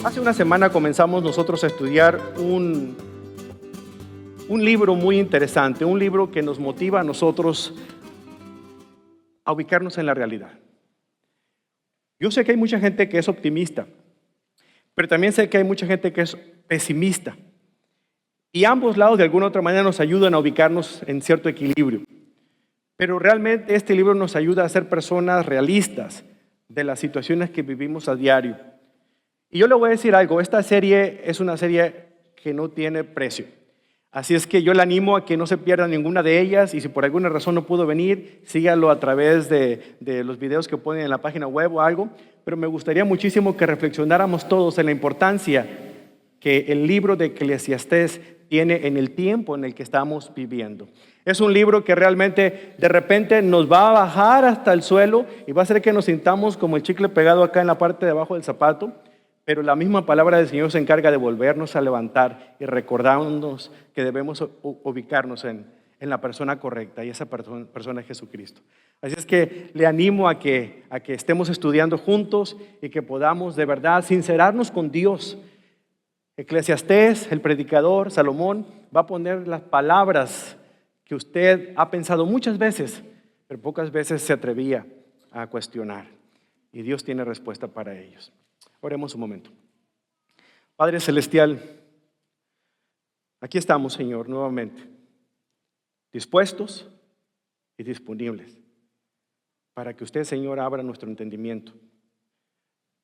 Hace una semana comenzamos nosotros a estudiar un libro muy interesante, un libro que nos motiva a nosotros a ubicarnos en la realidad. Yo sé que hay mucha gente que es optimista, pero también sé que hay mucha gente que es pesimista. Y ambos lados de alguna otra manera nos ayudan a ubicarnos en cierto equilibrio. Pero realmente este libro nos ayuda a ser personas realistas de las situaciones que vivimos a diario. Y yo le voy a decir algo, esta serie es una serie que no tiene precio. Así es que yo le animo a que no se pierda ninguna de ellas y si por alguna razón no pudo venir, sígalo a través de los videos que ponen en la página web o algo. Pero me gustaría muchísimo que reflexionáramos todos en la importancia que el libro de Eclesiastés tiene en el tiempo en el que estamos viviendo. Es un libro que realmente de repente nos va a bajar hasta el suelo y va a hacer que nos sintamos como el chicle pegado acá en la parte de abajo del zapato. Pero la misma palabra del Señor se encarga de volvernos a levantar y recordarnos que debemos ubicarnos en la persona correcta y esa persona es Jesucristo. Así es que le animo a que estemos estudiando juntos y que podamos de verdad sincerarnos con Dios. Eclesiastés, el predicador, Salomón, va a poner las palabras que usted ha pensado muchas veces, pero pocas veces se atrevía a cuestionar. Y Dios tiene respuesta para ellos. Oremos un momento. Padre Celestial, aquí estamos, Señor, nuevamente, dispuestos y disponibles para que usted, Señor, abra nuestro entendimiento.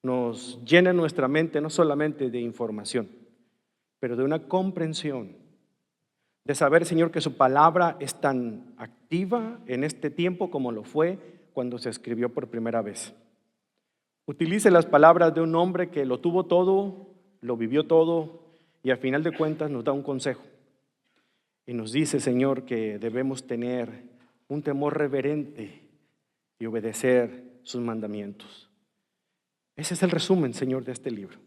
Nos llene nuestra mente no solamente de información, pero de una comprensión, de saber, Señor, que su palabra es tan activa en este tiempo como lo fue cuando se escribió por primera vez. Utilice las palabras de un hombre que lo tuvo todo, lo vivió todo y al final de cuentas nos da un consejo. Y nos dice, Señor, que debemos tener un temor reverente y obedecer sus mandamientos. Ese es el resumen, Señor, de este libro.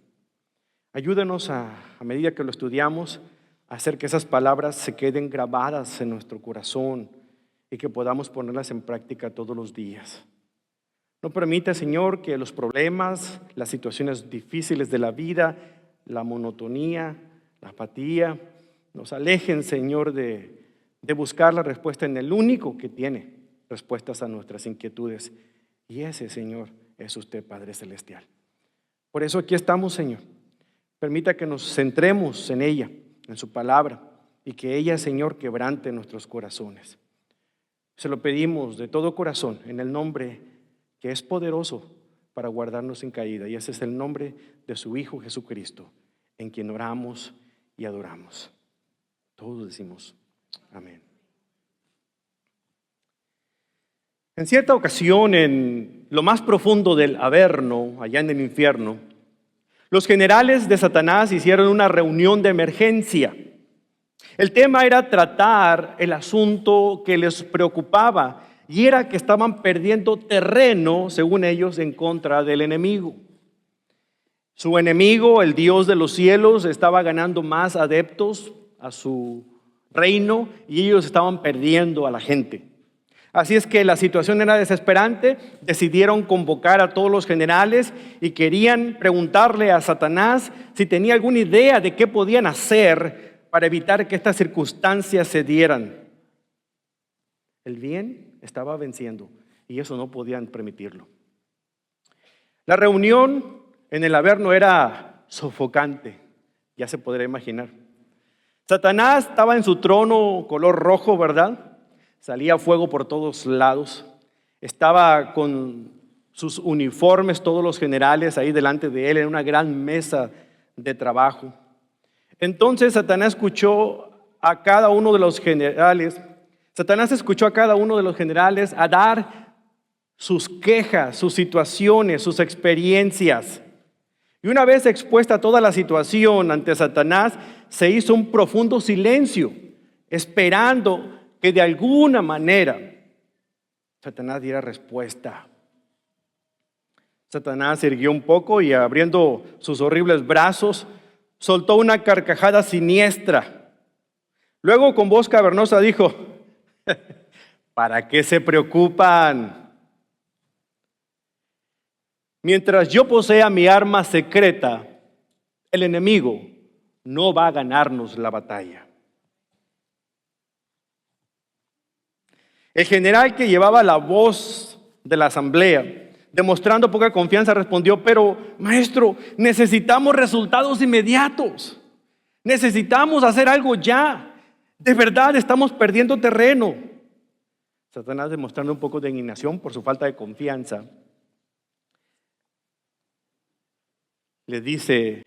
Ayúdanos a medida que lo estudiamos, a hacer que esas palabras se queden grabadas en nuestro corazón y que podamos ponerlas en práctica todos los días. No permita, Señor, que los problemas, las situaciones difíciles de la vida, la monotonía, la apatía, nos alejen, Señor, de buscar la respuesta en el único que tiene respuestas a nuestras inquietudes. Y ese, Señor, es usted, Padre Celestial. Por eso aquí estamos, Señor. Permita que nos centremos en ella, en su palabra, y que ella, Señor, quebrante nuestros corazones. Se lo pedimos de todo corazón, en el nombre que es poderoso para guardarnos sin caída. Y ese es el nombre de su Hijo Jesucristo, en quien oramos y adoramos. Todos decimos amén. En cierta ocasión, en lo más profundo del Averno, allá en el infierno, los generales de Satanás hicieron una reunión de emergencia. El tema era tratar el asunto que les preocupaba, y era que estaban perdiendo terreno, según ellos, en contra del enemigo. Su enemigo, el Dios de los cielos, estaba ganando más adeptos a su reino y ellos estaban perdiendo a la gente. Así es que la situación era desesperante. Decidieron convocar a todos los generales y querían preguntarle a Satanás si tenía alguna idea de qué podían hacer para evitar que estas circunstancias se dieran. El bien estaba venciendo y eso no podían permitirlo. La reunión en el Averno era sofocante, ya se podrá imaginar. Satanás estaba en su trono color rojo, ¿verdad? Salía fuego por todos lados. Estaba con sus uniformes, todos los generales ahí delante de él en una gran mesa de trabajo. Entonces Satanás escuchó a cada uno de los generales a dar sus quejas, sus situaciones, sus experiencias. Y una vez expuesta toda la situación ante Satanás, se hizo un profundo silencio, esperando que de alguna manera Satanás diera respuesta. Satanás se irguió un poco y abriendo sus horribles brazos, soltó una carcajada siniestra. Luego con voz cavernosa dijo: ¿para qué se preocupan? Mientras yo posea mi arma secreta, el enemigo no va a ganarnos la batalla. El general que llevaba la voz de la asamblea, demostrando poca confianza, respondió: pero maestro, necesitamos resultados inmediatos. Necesitamos hacer algo ya. De verdad estamos perdiendo terreno. Satanás, demostrando un poco de indignación por su falta de confianza, le dice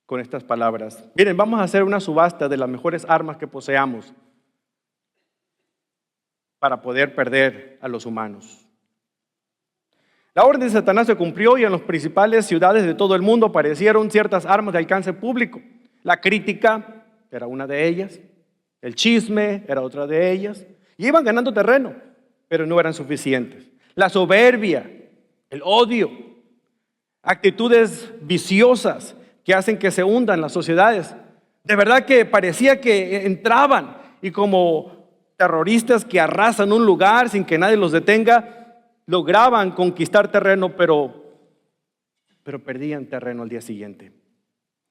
con estas palabras: miren, vamos a hacer una subasta de las mejores armas que poseamos para poder perder a los humanos. La orden de Satanás se cumplió y en las principales ciudades de todo el mundo aparecieron ciertas armas de alcance público. La crítica era una de ellas, el chisme era otra de ellas, y iban ganando terreno, pero no eran suficientes. La soberbia, el odio, actitudes viciosas que hacen que se hundan las sociedades. De verdad que parecía que entraban y como terroristas que arrasan un lugar sin que nadie los detenga, lograban conquistar terreno, pero perdían terreno al día siguiente.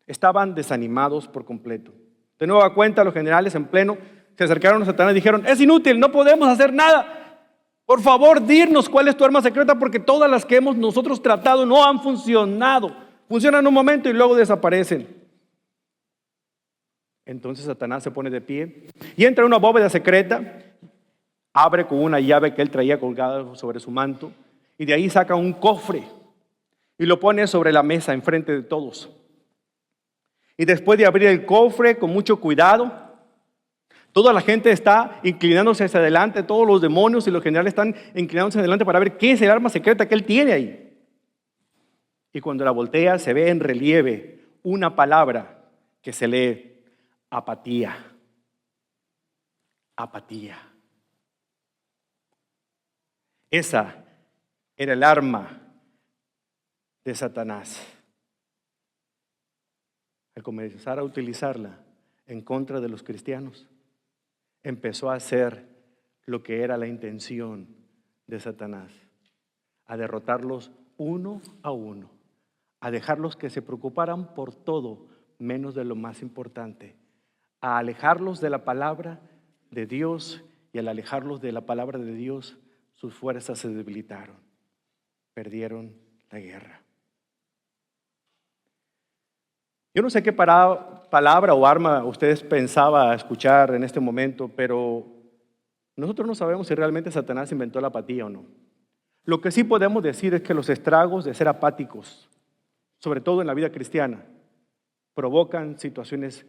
Estaban desanimados por completo. De nueva cuenta, los generales en pleno se acercaron a Satanás y dijeron: es inútil, no podemos hacer nada. Por favor, dinos cuál es tu arma secreta, porque todas las que hemos nosotros tratado no han funcionado. Funcionan un momento y luego desaparecen. Entonces Satanás se pone de pie y entra en una bóveda secreta, abre con una llave que él traía colgada sobre su manto, y de ahí saca un cofre y lo pone sobre la mesa enfrente de todos. Y después de abrir el cofre con mucho cuidado, toda la gente está inclinándose hacia adelante, todos los demonios y los generales están inclinándose hacia adelante para ver qué es el arma secreta que él tiene ahí. Y cuando la voltea, se ve en relieve una palabra que se lee: apatía. Apatía. Esa era el arma de Satanás. Al comenzar a utilizarla en contra de los cristianos, empezó a hacer lo que era la intención de Satanás: a derrotarlos uno a uno, a dejarlos que se preocuparan por todo menos de lo más importante, a alejarlos de la palabra de Dios, y al alejarlos de la palabra de Dios, sus fuerzas se debilitaron, perdieron la guerra. Yo no sé qué palabra o arma ustedes pensaban escuchar en este momento, pero nosotros no sabemos si realmente Satanás inventó la apatía o no. Lo que sí podemos decir es que los estragos de ser apáticos, sobre todo en la vida cristiana, provocan situaciones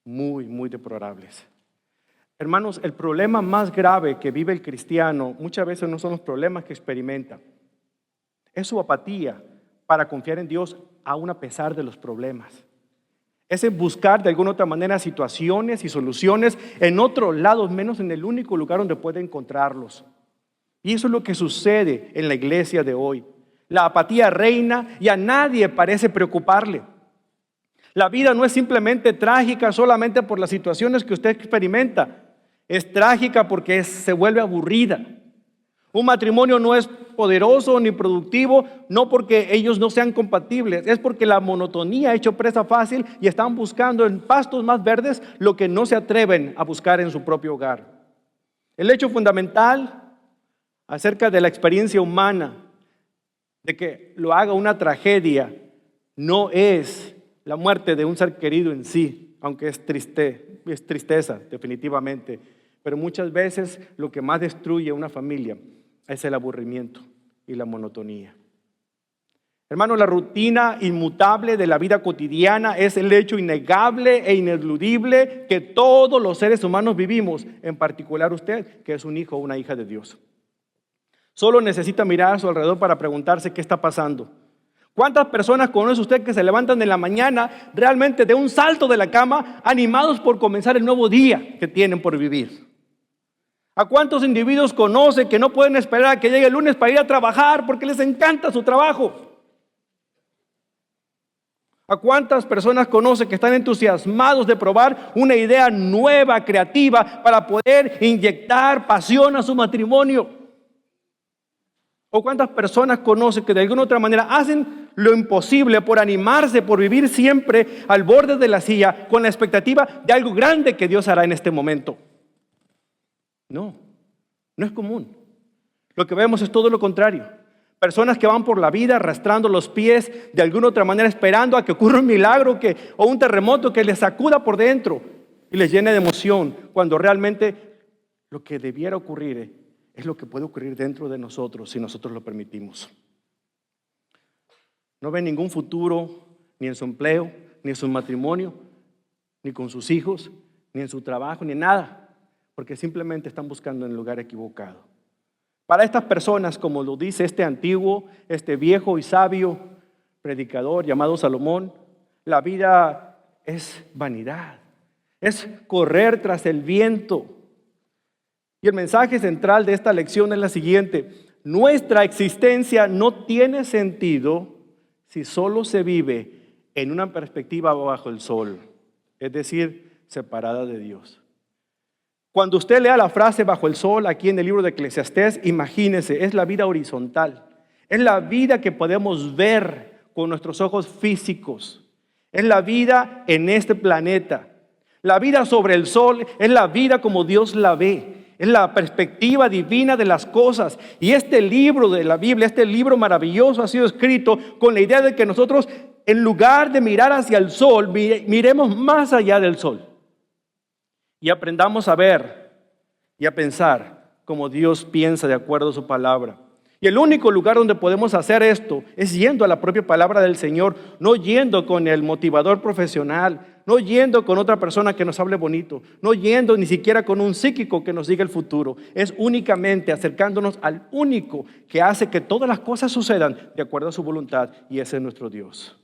muy, muy deplorables. Hermanos, el problema más grave que vive el cristiano muchas veces no son los problemas que experimenta, es su apatía para confiar en Dios aún a pesar de los problemas. Es en buscar de alguna otra manera situaciones y soluciones en otros lados, menos en el único lugar donde puede encontrarlos. Y eso es lo que sucede en la iglesia de hoy. La apatía reina y a nadie parece preocuparle. La vida no es simplemente trágica solamente por las situaciones que usted experimenta. Es trágica porque se vuelve aburrida. Un matrimonio no es poderoso ni productivo, no porque ellos no sean compatibles, es porque la monotonía ha hecho presa fácil y están buscando en pastos más verdes lo que no se atreven a buscar en su propio hogar. El hecho fundamental acerca de la experiencia humana, de que lo haga una tragedia, no es la muerte de un ser querido en sí, aunque es tristeza definitivamente, pero muchas veces lo que más destruye una familia es el aburrimiento y la monotonía. Hermano, la rutina inmutable de la vida cotidiana es el hecho innegable e ineludible que todos los seres humanos vivimos, en particular usted, que es un hijo o una hija de Dios. Solo necesita mirar a su alrededor para preguntarse qué está pasando. ¿Cuántas personas conoce usted que se levantan en la mañana realmente de un salto de la cama, animados por comenzar el nuevo día que tienen por vivir? ¿A cuántos individuos conoce que no pueden esperar a que llegue el lunes para ir a trabajar porque les encanta su trabajo? ¿A cuántas personas conoce que están entusiasmados de probar una idea nueva, creativa, para poder inyectar pasión a su matrimonio? ¿O cuántas personas conoce que de alguna otra manera hacen lo imposible por animarse, por vivir siempre al borde de la silla con la expectativa de algo grande que Dios hará en este momento. No, no es común. Lo que vemos es todo lo contrario. Personas que van por la vida arrastrando los pies de alguna otra manera, esperando a que ocurra un milagro o un terremoto que les sacuda por dentro y les llene de emoción, cuando realmente lo que debiera ocurrir es lo que puede ocurrir dentro de nosotros si nosotros lo permitimos. No ven ningún futuro ni en su empleo, ni en su matrimonio, ni con sus hijos, ni en su trabajo, ni en nada, porque simplemente están buscando en el lugar equivocado. Para estas personas, como lo dice este viejo y sabio predicador llamado Salomón, la vida es vanidad, es correr tras el viento. Y el mensaje central de esta lección es la siguiente: nuestra existencia no tiene sentido si solo se vive en una perspectiva bajo el sol, es decir, separada de Dios. Cuando usted lea la frase bajo el sol aquí en el libro de Eclesiastés, imagínese, es la vida horizontal, es la vida que podemos ver con nuestros ojos físicos, es la vida en este planeta. La vida sobre el sol es la vida como Dios la ve, es la perspectiva divina de las cosas. Y este libro de la Biblia, este libro maravilloso, ha sido escrito con la idea de que nosotros, en lugar de mirar hacia el sol, miremos más allá del sol. Y aprendamos a ver y a pensar como Dios piensa de acuerdo a su palabra. Y el único lugar donde podemos hacer esto es yendo a la propia palabra del Señor, no yendo con el motivador profesional, no yendo con otra persona que nos hable bonito, no yendo ni siquiera con un psíquico que nos diga el futuro. Es únicamente acercándonos al único que hace que todas las cosas sucedan de acuerdo a su voluntad, y ese es nuestro Dios.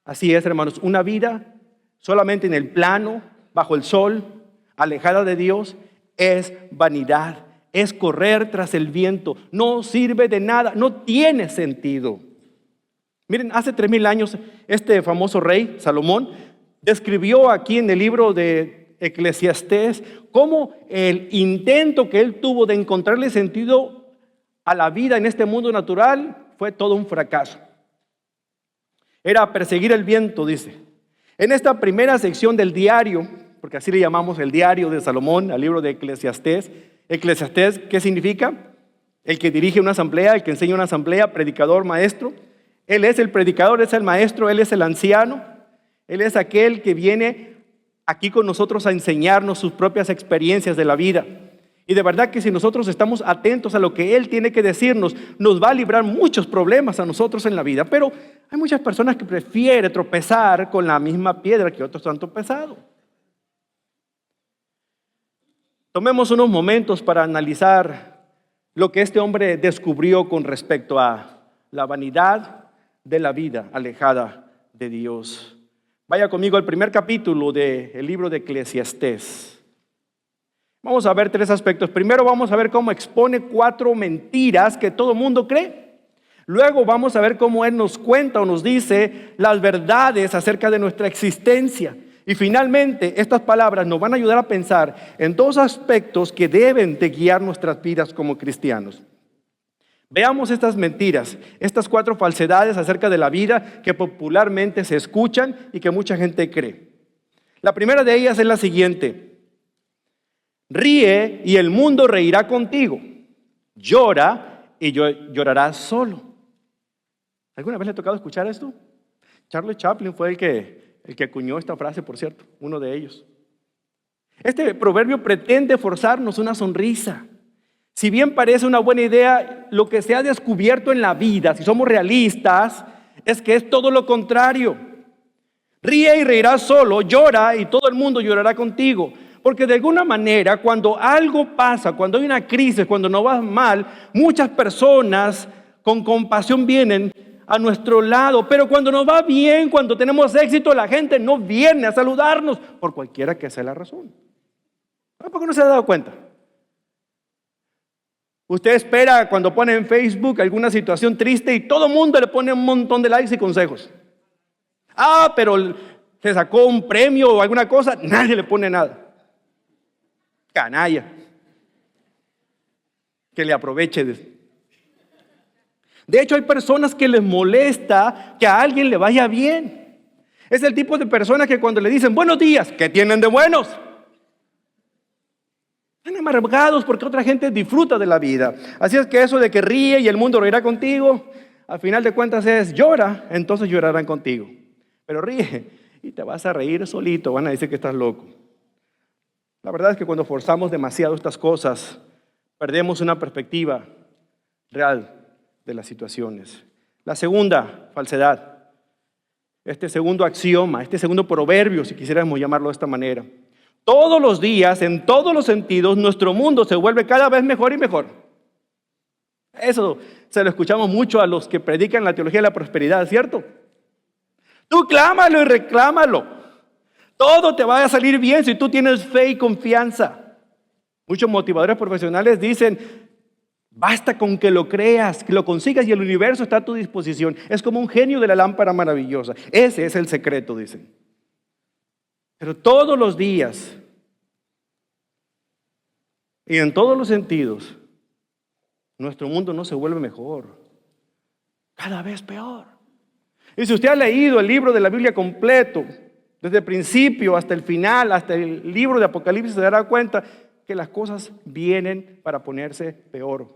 Así es, hermanos, una vida solamente en el plano, bajo el sol, alejada de Dios, es vanidad, es correr tras el viento, no sirve de nada, no tiene sentido. Miren, hace 3000 años este famoso rey, Salomón, describió aquí en el libro de Eclesiastés cómo el intento que él tuvo de encontrarle sentido a la vida en este mundo natural fue todo un fracaso. Era perseguir el viento, dice. En esta primera sección del diario, porque así le llamamos el diario de Salomón, al libro de Eclesiastés. Eclesiastés, ¿qué significa? El que dirige una asamblea, el que enseña una asamblea, predicador, maestro. Él es el predicador, es el maestro, él es el anciano. Él es aquel que viene aquí con nosotros a enseñarnos sus propias experiencias de la vida. Y de verdad que si nosotros estamos atentos a lo que él tiene que decirnos, nos va a librar muchos problemas a nosotros en la vida. Pero hay muchas personas que prefieren tropezar con la misma piedra que otros han tropezado. Tomemos unos momentos para analizar lo que este hombre descubrió con respecto a la vanidad de la vida alejada de Dios. Vaya conmigo al primer capítulo del libro de Eclesiastés. Vamos a ver 3 aspectos. Primero vamos a ver cómo expone 4 mentiras que todo mundo cree. Luego vamos a ver cómo él nos cuenta o nos dice las verdades acerca de nuestra existencia. Y finalmente, estas palabras nos van a ayudar a pensar en 2 aspectos que deben de guiar nuestras vidas como cristianos. Veamos estas mentiras, estas 4 falsedades acerca de la vida que popularmente se escuchan y que mucha gente cree. La primera de ellas es la siguiente: ríe y el mundo reirá contigo, llora y llorarás solo. ¿Alguna vez le ha tocado escuchar esto? Charlie Chaplin fue el que acuñó esta frase, por cierto, uno de ellos. Este proverbio pretende forzarnos una sonrisa. Si bien parece una buena idea, lo que se ha descubierto en la vida, si somos realistas, es que es todo lo contrario. Ríe y reirás solo, llora y todo el mundo llorará contigo. Porque de alguna manera, cuando algo pasa, cuando hay una crisis, cuando nos va mal, muchas personas con compasión vienen a nuestro lado. Pero cuando nos va bien, cuando tenemos éxito, la gente no viene a saludarnos, por cualquiera que sea la razón. ¿Por qué no se ha dado cuenta? Usted espera cuando pone en Facebook alguna situación triste y todo el mundo le pone un montón de likes y consejos. Pero se sacó un premio o alguna cosa, nadie le pone nada. Canalla. Que le aproveche. De hecho, hay personas que les molesta que a alguien le vaya bien. Es el tipo de personas que cuando le dicen buenos días, ¿qué tienen de buenos? Están amargados porque otra gente disfruta de la vida. Así es que eso de que ríe y el mundo reirá contigo, al final de cuentas es llora, entonces llorarán contigo. Pero ríe y te vas a reír solito, van a decir que estás loco. La verdad es que cuando forzamos demasiado estas cosas, perdemos una perspectiva real de las situaciones. La segunda falsedad, este segundo axioma, este segundo proverbio, si quisiéramos llamarlo de esta manera. Todos los días, en todos los sentidos, nuestro mundo se vuelve cada vez mejor y mejor. Eso se lo escuchamos mucho a los que predican la teología de la prosperidad, ¿cierto? Tú clámalo y reclámalo. Todo te va a salir bien si tú tienes fe y confianza. Muchos motivadores profesionales dicen, basta con que lo creas, que lo consigas y el universo está a tu disposición. Es como un genio de la lámpara maravillosa. Ese es el secreto, dicen. Pero todos los días y en todos los sentidos, nuestro mundo no se vuelve mejor, cada vez peor. Y si usted ha leído el libro de la Biblia completo, desde el principio hasta el final, hasta el libro de Apocalipsis, se dará cuenta que las cosas vienen para ponerse peor.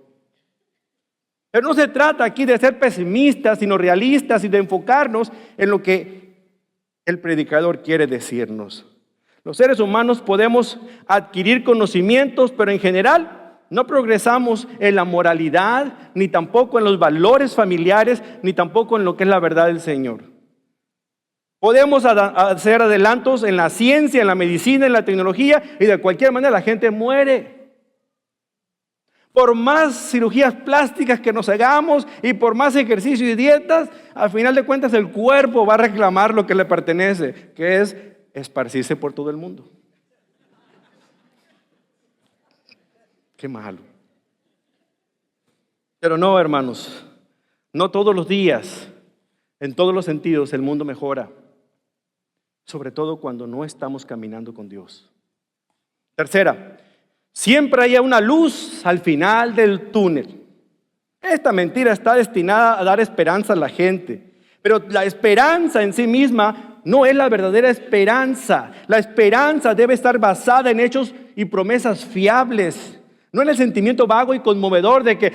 Pero no se trata aquí de ser pesimistas, sino realistas y de enfocarnos en lo que el predicador quiere decirnos. Los seres humanos podemos adquirir conocimientos, pero en general no progresamos en la moralidad, ni tampoco en los valores familiares, ni tampoco en lo que es la verdad del Señor. Podemos hacer adelantos en la ciencia, en la medicina, en la tecnología, y de cualquier manera la gente muere. Por más cirugías plásticas que nos hagamos y por más ejercicio y dietas, al final de cuentas el cuerpo va a reclamar lo que le pertenece, que es esparcirse por todo el mundo. Qué malo. Pero no, hermanos, no todos los días, en todos los sentidos, el mundo mejora. Sobre todo cuando no estamos caminando con Dios. Tercera, siempre hay una luz al final del túnel. Esta mentira está destinada a dar esperanza a la gente. Pero la esperanza en sí misma no es la verdadera esperanza. La esperanza debe estar basada en hechos y promesas fiables. No en el sentimiento vago y conmovedor de que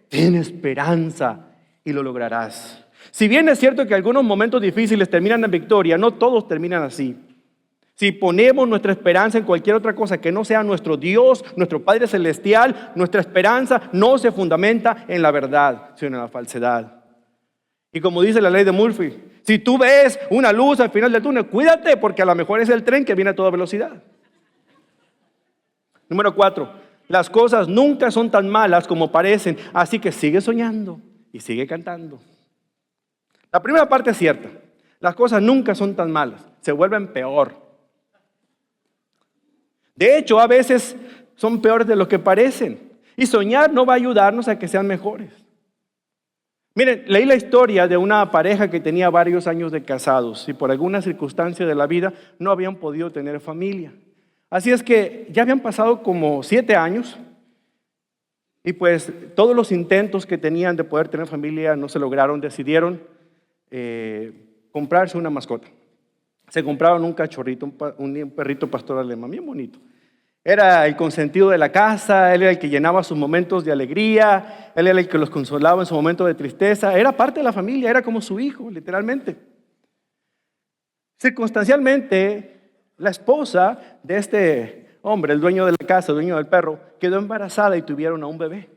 ten esperanza y lo lograrás. Si bien es cierto que algunos momentos difíciles terminan en victoria, no todos terminan así. Si ponemos nuestra esperanza en cualquier otra cosa que no sea nuestro Dios, nuestro Padre Celestial, nuestra esperanza no se fundamenta en la verdad, sino en la falsedad. Y como dice la ley de Murphy, si tú ves una luz al final del túnel, cuídate porque a lo mejor es el tren que viene a toda velocidad. Número 4, las cosas nunca son tan malas como parecen, así que sigue soñando y sigue cantando. La primera parte es cierta, las cosas nunca son tan malas, se vuelven peor. De hecho, a veces son peores de lo que parecen. Y soñar no va a ayudarnos a que sean mejores. Miren, leí la historia de una pareja que tenía varios años de casados y por alguna circunstancia de la vida no habían podido tener familia. Así es que ya habían pasado como 7 años y pues todos los intentos que tenían de poder tener familia no se lograron. Decidieron comprarse una mascota. Se compraron un cachorrito, un perrito pastor alemán, bien bonito. Era el consentido de la casa, él era el que llenaba sus momentos de alegría, él era el que los consolaba en su momento de tristeza, era parte de la familia, era como su hijo, literalmente. Circunstancialmente, la esposa de este hombre, el dueño de la casa, el dueño del perro, quedó embarazada y tuvieron a un bebé.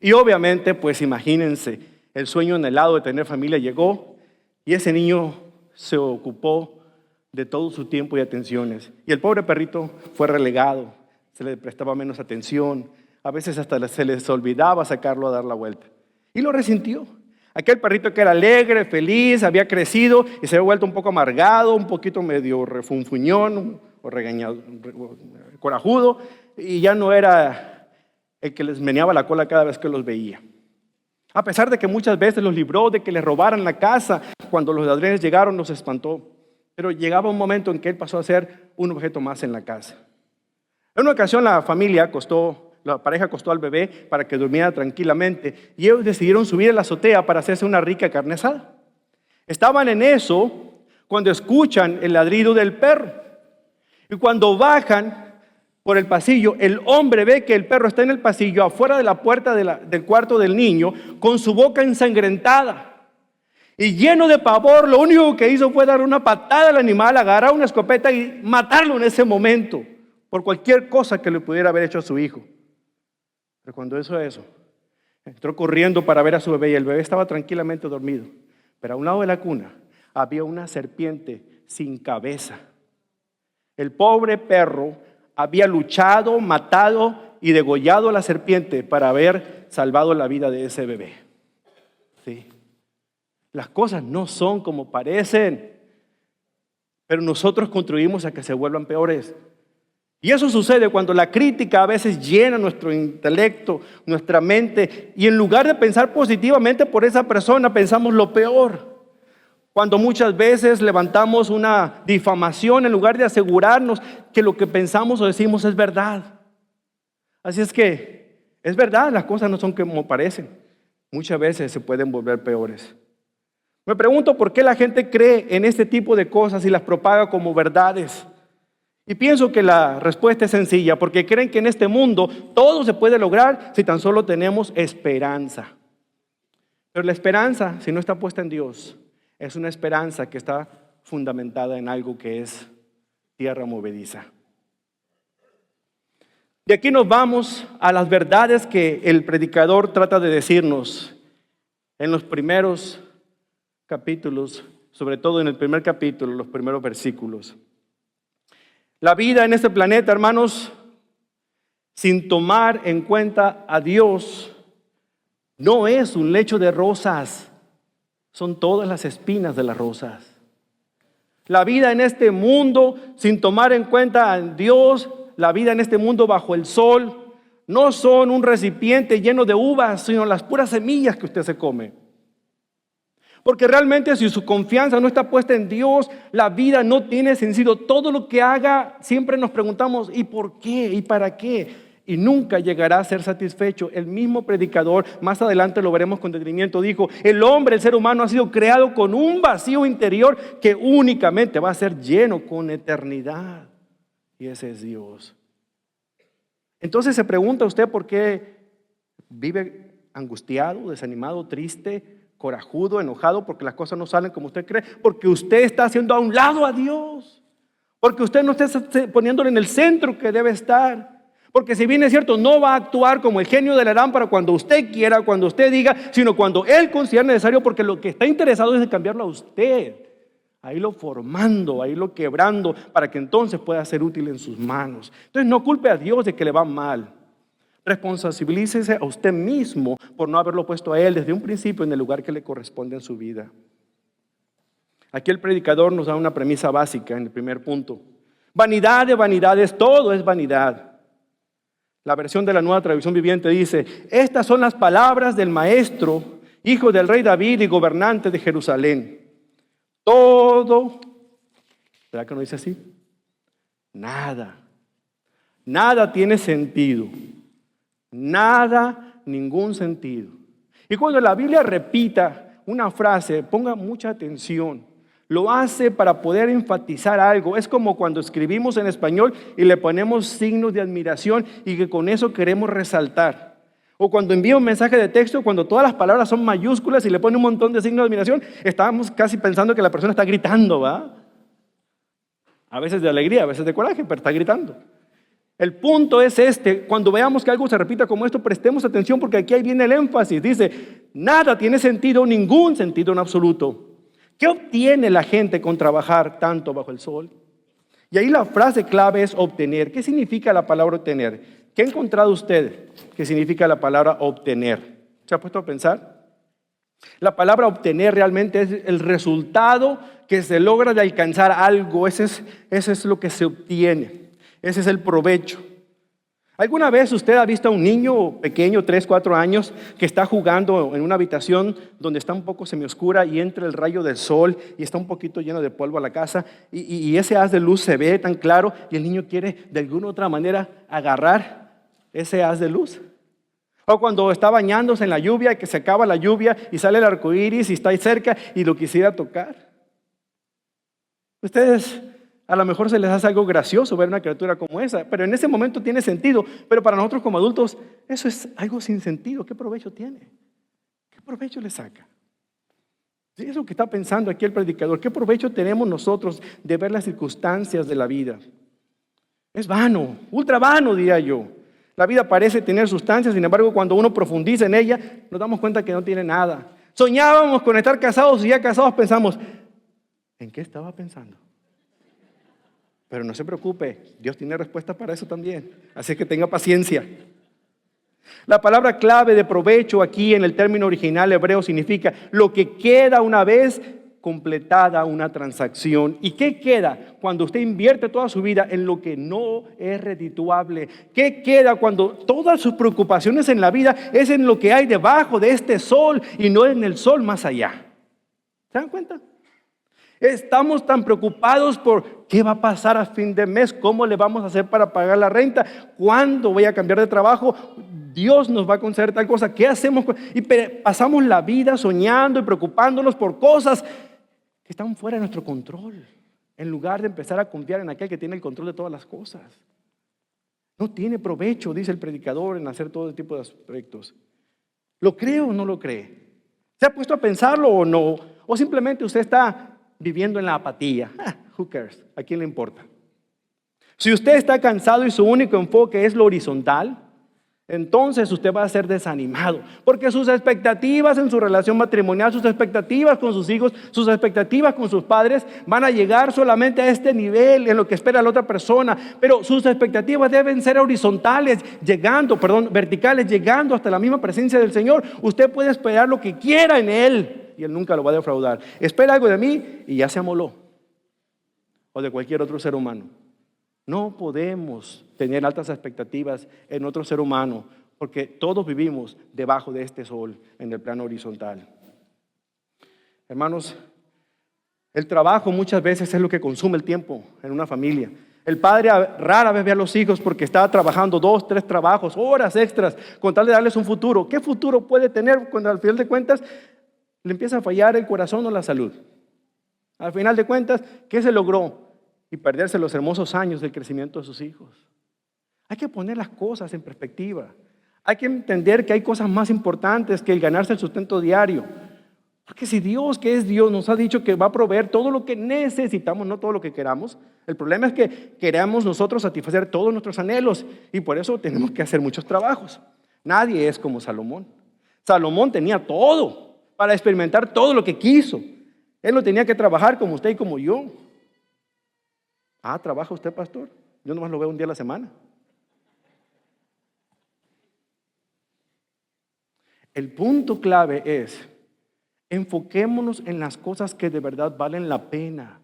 Y obviamente, pues imagínense, el sueño anhelado de tener familia llegó y ese niño se ocupó de todo su tiempo y atenciones. Y el pobre perrito fue relegado, se le prestaba menos atención, a veces hasta se les olvidaba sacarlo a dar la vuelta. Y lo resintió. Aquel perrito que era alegre, feliz, había crecido y se había vuelto un poco amargado, un poquito medio refunfuñón o regañado, corajudo, y ya no era el que les meneaba la cola cada vez que los veía. A pesar de que muchas veces los libró de que les robaran la casa, cuando los ladrones llegaron los espantó. Pero llegaba un momento en que él pasó a ser un objeto más en la casa. En una ocasión la familia acostó la pareja acostó al bebé para que durmiera tranquilamente y ellos decidieron subir a la azotea para hacerse una rica carne asada. Estaban en eso cuando escuchan el ladrido del perro. Y cuando bajan por el pasillo, el hombre ve que el perro está en el pasillo, afuera de la puerta del cuarto del niño, con su boca ensangrentada. Y lleno de pavor, lo único que hizo fue dar una patada al animal, agarrar una escopeta y matarlo en ese momento, por cualquier cosa que le pudiera haber hecho a su hijo. Pero cuando hizo eso, entró corriendo para ver a su bebé y el bebé estaba tranquilamente dormido. Pero a un lado de la cuna había una serpiente sin cabeza. El pobre perro había luchado, matado y degollado a la serpiente para haber salvado la vida de ese bebé. Sí. Las cosas no son como parecen, pero nosotros contribuimos a que se vuelvan peores. Y eso sucede cuando la crítica a veces llena nuestro intelecto, nuestra mente, y en lugar de pensar positivamente por esa persona, pensamos lo peor. Cuando muchas veces levantamos una difamación en lugar de asegurarnos que lo que pensamos o decimos es verdad. Así es que es verdad, las cosas no son como parecen. Muchas veces se pueden volver peores. Me pregunto por qué la gente cree en este tipo de cosas y las propaga como verdades. Y pienso que la respuesta es sencilla, porque creen que en este mundo todo se puede lograr si tan solo tenemos esperanza. Pero la esperanza, si no está puesta en Dios, es una esperanza que está fundamentada en algo que es tierra movediza. De aquí nos vamos a las verdades que el predicador trata de decirnos en los primeros capítulos, sobre todo en el primer capítulo, los primeros versículos. La vida en este planeta, hermanos, sin tomar en cuenta a Dios, no es un lecho de rosas, son todas las espinas de las rosas. La vida en este mundo, sin tomar en cuenta a Dios, la vida en este mundo bajo el sol, no son un recipiente lleno de uvas, sino las puras semillas que usted se come. Porque realmente si su confianza no está puesta en Dios, la vida no tiene sentido. Todo lo que haga, siempre nos preguntamos, ¿y por qué? ¿Y para qué? Y nunca llegará a ser satisfecho. El mismo predicador, más adelante lo veremos con detenimiento, dijo, el hombre, el ser humano ha sido creado con un vacío interior que únicamente va a ser lleno con eternidad. Y ese es Dios. Entonces se pregunta usted por qué vive angustiado, desanimado, triste, corajudo, enojado, porque las cosas no salen como usted cree, porque usted está haciendo a un lado a Dios, porque usted no está poniéndolo en el centro que debe estar, porque si bien es cierto, no va a actuar como el genio de la lámpara cuando usted quiera, cuando usted diga, sino cuando Él considera necesario, porque lo que está interesado es en cambiarlo a usted, a irlo formando, a irlo quebrando, para que entonces pueda ser útil en sus manos. Entonces no culpe a Dios de que le va mal. Responsabilícese a usted mismo por no haberlo puesto a Él desde un principio en el lugar que le corresponde en su vida. Aquí el predicador nos da una premisa básica en el primer punto. Vanidad de vanidades, todo es vanidad. La versión de la Nueva Traducción Viviente dice, estas son las palabras del Maestro, hijo del rey David y gobernante de Jerusalén. Todo, ¿verdad que no dice así? Nada tiene sentido. Nada, ningún sentido. Y cuando la Biblia repita una frase, ponga mucha atención. Lo hace para poder enfatizar algo. Es como cuando escribimos en español y le ponemos signos de admiración y que con eso queremos resaltar. O cuando envía un mensaje de texto, cuando todas las palabras son mayúsculas y le pone un montón de signos de admiración, estábamos casi pensando que la persona está gritando, ¿va? A veces de alegría, a veces de coraje, pero está gritando. El punto es cuando veamos que algo se repita como esto, prestemos atención porque aquí viene el énfasis. Dice, nada tiene sentido, ningún sentido en absoluto. ¿Qué obtiene la gente con trabajar tanto bajo el sol? Y ahí la frase clave es obtener. ¿Qué significa la palabra obtener? ¿Qué ha encontrado usted que significa la palabra obtener? ¿Se ha puesto a pensar? La palabra obtener realmente es el resultado que se logra de alcanzar algo. Ese es lo que se obtiene. Ese es el provecho. ¿Alguna vez usted ha visto a un niño pequeño, 3, 4 años, que está jugando en una habitación donde está un poco semioscura y entra el rayo del sol y está un poquito lleno de polvo a la casa y ese haz de luz se ve tan claro y el niño quiere de alguna otra manera agarrar ese haz de luz. O cuando está bañándose en la lluvia, que se acaba la lluvia y sale el arco iris y está ahí cerca y lo quisiera tocar. Ustedes, a lo mejor se les hace algo gracioso ver una criatura como esa, pero en ese momento tiene sentido. Pero para nosotros como adultos, eso es algo sin sentido. ¿Qué provecho tiene? ¿Qué provecho le saca? Es eso que está pensando aquí el predicador. ¿Qué provecho tenemos nosotros de ver las circunstancias de la vida? Es vano, ultra vano, diría yo. La vida parece tener sustancia, sin embargo, cuando uno profundiza en ella, nos damos cuenta que no tiene nada. Soñábamos con estar casados y ya casados pensamos, ¿en qué estaba pensando? Pero no se preocupe, Dios tiene respuesta para eso también. Así que tenga paciencia. La palabra clave de provecho aquí en el término original hebreo significa lo que queda una vez completada una transacción. ¿Y qué queda cuando usted invierte toda su vida en lo que no es redituable? ¿Qué queda cuando todas sus preocupaciones en la vida es en lo que hay debajo de este sol y no en el sol más allá? ¿Se dan cuenta? Estamos tan preocupados por qué va a pasar a fin de mes, cómo le vamos a hacer para pagar la renta, cuándo voy a cambiar de trabajo, Dios nos va a conceder tal cosa, ¿qué hacemos? Y pasamos la vida soñando y preocupándonos por cosas que están fuera de nuestro control, en lugar de empezar a confiar en aquel que tiene el control de todas las cosas. No tiene provecho, dice el predicador, en hacer todo tipo de aspectos. ¿Lo cree o no lo cree? ¿Se ha puesto a pensarlo o no? ¿O simplemente usted está viviendo en la apatía? Who cares? ¿A quién le importa? Si usted está cansado y su único enfoque es lo horizontal, entonces usted va a ser desanimado, porque sus expectativas en su relación matrimonial, sus expectativas con sus hijos, sus expectativas con sus padres van a llegar solamente a este nivel en lo que espera la otra persona, pero sus expectativas deben ser horizontales, verticales, llegando hasta la misma presencia del Señor. Usted puede esperar lo que quiera en Él y Él nunca lo va a defraudar. Espera algo de mí y ya se amoló, o de cualquier otro ser humano. No podemos tener altas expectativas en otro ser humano, porque todos vivimos debajo de este sol en el plano horizontal. Hermanos, el trabajo muchas veces es lo que consume el tiempo en una familia. El padre rara vez ve a los hijos porque está trabajando 2, 3 trabajos, horas extras, con tal de darles un futuro. ¿Qué futuro puede tener cuando al final de cuentas le empieza a fallar el corazón o la salud? Al final de cuentas, ¿qué se logró? Y perderse los hermosos años del crecimiento de sus hijos. Hay que poner las cosas en perspectiva. Hay que entender que hay cosas más importantes que el ganarse el sustento diario. Porque si Dios, que es Dios, nos ha dicho que va a proveer todo lo que necesitamos, no todo lo que queramos, el problema es que queramos nosotros satisfacer todos nuestros anhelos y por eso tenemos que hacer muchos trabajos. Nadie es como Salomón. Salomón tenía todo para experimentar todo lo que quiso. Él no tenía que trabajar como usted y como yo. ¿Trabaja usted, pastor? Yo nomás lo veo un día a la semana. El punto clave es, enfoquémonos en las cosas que de verdad valen la pena.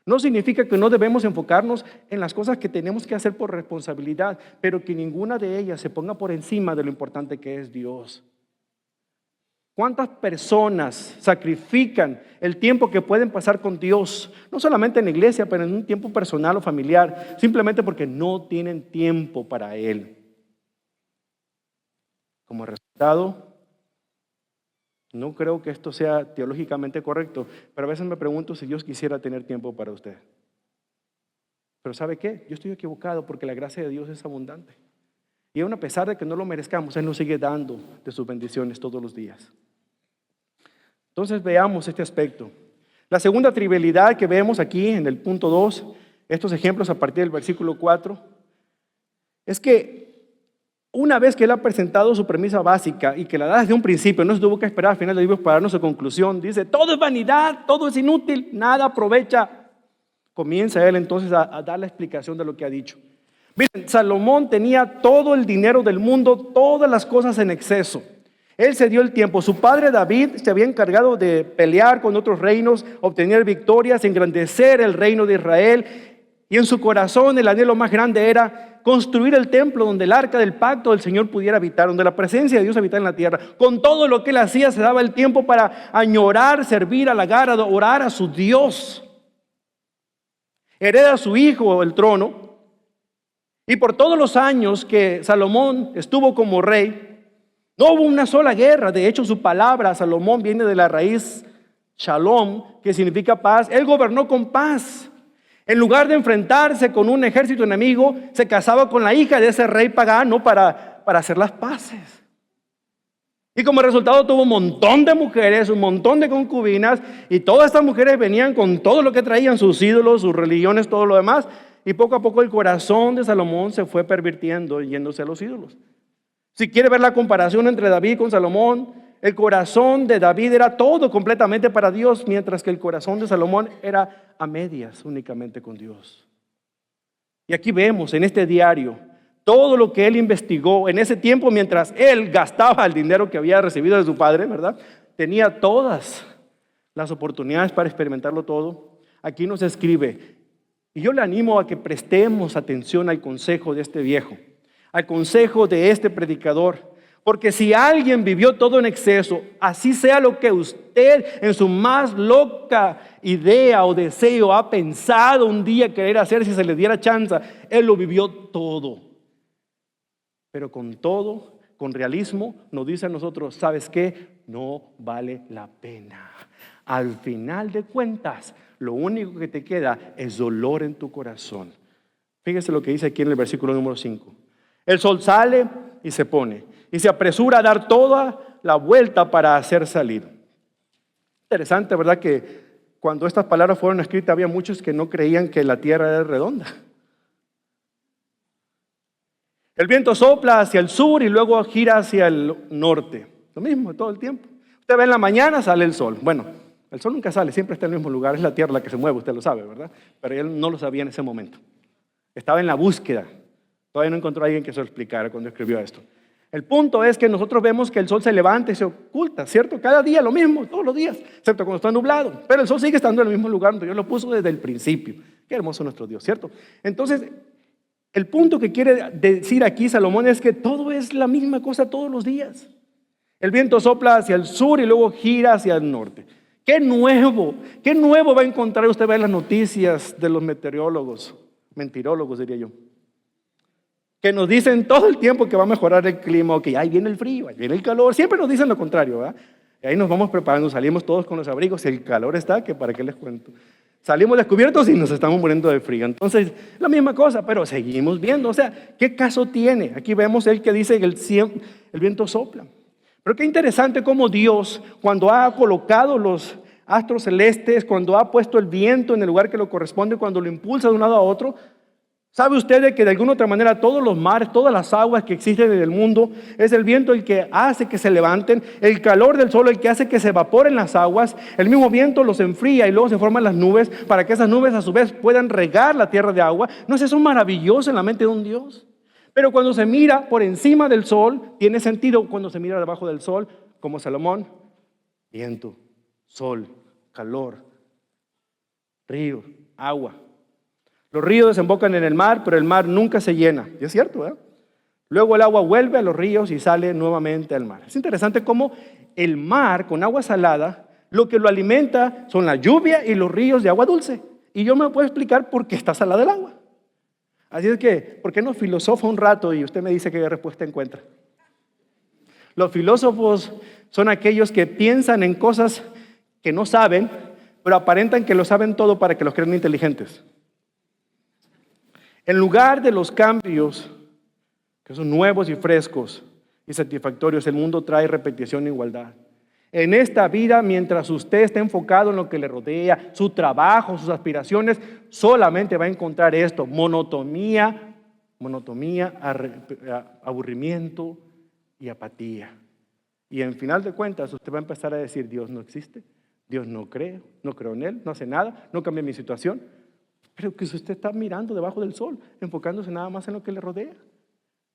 No significa que no debemos enfocarnos en las cosas que tenemos que hacer por responsabilidad, pero que ninguna de ellas se ponga por encima de lo importante que es Dios. ¿Cuántas personas sacrifican el tiempo que pueden pasar con Dios? No solamente en la iglesia, pero en un tiempo personal o familiar, simplemente porque no tienen tiempo para Él. Como resultado, no creo que esto sea teológicamente correcto, pero a veces me pregunto si Dios quisiera tener tiempo para usted. Pero ¿sabe qué? Yo estoy equivocado porque la gracia de Dios es abundante. Y aún a pesar de que no lo merezcamos, Él nos sigue dando de sus bendiciones todos los días. Entonces veamos este aspecto. La segunda trivialidad que vemos aquí en el punto 2, estos ejemplos a partir del versículo 4, es que una vez que Él ha presentado su premisa básica y que la da desde un principio, no se tuvo que esperar al final del libro para darnos su conclusión, dice, todo es vanidad, todo es inútil, nada aprovecha. Comienza Él entonces a dar la explicación de lo que ha dicho. Miren, Salomón tenía todo el dinero del mundo, todas las cosas en exceso. Él se dio el tiempo. Su padre David se había encargado de pelear con otros reinos, obtener victorias, engrandecer el reino de Israel. Y en su corazón el anhelo más grande era construir el templo donde el arca del pacto del Señor pudiera habitar, donde la presencia de Dios habitara en la tierra. Con todo lo que él hacía, se daba el tiempo para añorar, servir, halagar, orar a su Dios. Hereda a su hijo el trono. Y por todos los años que Salomón estuvo como rey, no hubo una sola guerra. De hecho, su palabra, Salomón, viene de la raíz Shalom, que significa paz. Él gobernó con paz. En lugar de enfrentarse con un ejército enemigo, se casaba con la hija de ese rey pagano para hacer las paces. Y como resultado tuvo un montón de mujeres, un montón de concubinas, y todas estas mujeres venían con todo lo que traían, sus ídolos, sus religiones, todo lo demás. Y poco a poco el corazón de Salomón se fue pervirtiendo, yéndose a los ídolos. Si quiere ver la comparación entre David con Salomón, el corazón de David era todo completamente para Dios, mientras que el corazón de Salomón era a medias únicamente con Dios. Y aquí vemos en este diario todo lo que él investigó en ese tiempo, mientras él gastaba el dinero que había recibido de su padre, ¿verdad? Tenía todas las oportunidades para experimentarlo todo. Aquí nos escribe, y yo le animo a que prestemos atención al consejo de este viejo, al consejo de este predicador. Porque si alguien vivió todo en exceso, así sea lo que usted en su más loca idea o deseo ha pensado un día querer hacer si se le diera chance, él lo vivió todo. Pero con todo, con realismo, nos dice a nosotros, ¿sabes qué? No vale la pena. Al final de cuentas, lo único que te queda es dolor en tu corazón. Fíjese lo que dice aquí en el versículo número 5. El sol sale y se pone, y se apresura a dar toda la vuelta para hacer salir. Interesante, ¿verdad? Que cuando estas palabras fueron escritas, había muchos que no creían que la tierra era redonda. El viento sopla hacia el sur y luego gira hacia el norte. Lo mismo todo el tiempo. Usted ve en la mañana, sale el sol. Bueno, el sol nunca sale, siempre está en el mismo lugar. Es la tierra la que se mueve, usted lo sabe, ¿verdad? Pero él no lo sabía en ese momento. Estaba en la búsqueda. Todavía no encontró a alguien que se lo explicara cuando escribió esto. El punto es que nosotros vemos que el sol se levanta y se oculta, ¿cierto? Cada día lo mismo, todos los días, excepto cuando está nublado. Pero el sol sigue estando en el mismo lugar donde Dios lo puso desde el principio. Qué hermoso nuestro Dios, ¿cierto? Entonces, el punto que quiere decir aquí Salomón es que todo es la misma cosa todos los días. El viento sopla hacia el sur y luego gira hacia el norte. ¿Qué nuevo va a encontrar usted ver las noticias de los meteorólogos, mentirólogos diría yo? Que nos dicen todo el tiempo que va a mejorar el clima, que ahí viene el frío, ahí viene el calor. Siempre nos dicen lo contrario, ¿verdad? Y ahí nos vamos preparando, salimos todos con los abrigos. El calor está, que para qué les cuento. Salimos descubiertos y nos estamos muriendo de frío. Entonces, la misma cosa, pero seguimos viendo. O sea, ¿qué caso tiene? Aquí vemos el que dice que el viento sopla. Pero qué interesante cómo Dios, cuando ha colocado los astros celestes, cuando ha puesto el viento en el lugar que lo corresponde, cuando lo impulsa de un lado a otro, ¿sabe usted de que de alguna otra manera todos los mares, todas las aguas que existen en el mundo, es el viento el que hace que se levanten, el calor del sol el que hace que se evaporen las aguas, el mismo viento los enfría y luego se forman las nubes para que esas nubes a su vez puedan regar la tierra de agua? ¿No es eso maravilloso en la mente de un Dios? Pero cuando se mira por encima del sol, tiene sentido. Cuando se mira debajo del sol, como Salomón, viento, sol, calor, río, agua. Los ríos desembocan en el mar, pero el mar nunca se llena. Y es cierto, ¿eh? Luego el agua vuelve a los ríos y sale nuevamente al mar. Es interesante cómo el mar con agua salada, lo que lo alimenta son la lluvia y los ríos de agua dulce. Y yo me puedo explicar por qué está salada el agua. Así es que, ¿por qué no filosofa un rato y usted me dice qué respuesta encuentra? Los filósofos son aquellos que piensan en cosas que no saben, pero aparentan que lo saben todo para que los crean inteligentes. En lugar de los cambios que son nuevos y frescos y satisfactorios, el mundo trae repetición e igualdad. En esta vida, mientras usted esté enfocado en lo que le rodea, su trabajo, sus aspiraciones, solamente va a encontrar esto: monotonía, aburrimiento y apatía. Y en final de cuentas usted va a empezar a decir: Dios no existe, Dios no creo en Él, no hace nada, no cambia mi situación. Pero que si usted está mirando debajo del sol, enfocándose nada más en lo que le rodea,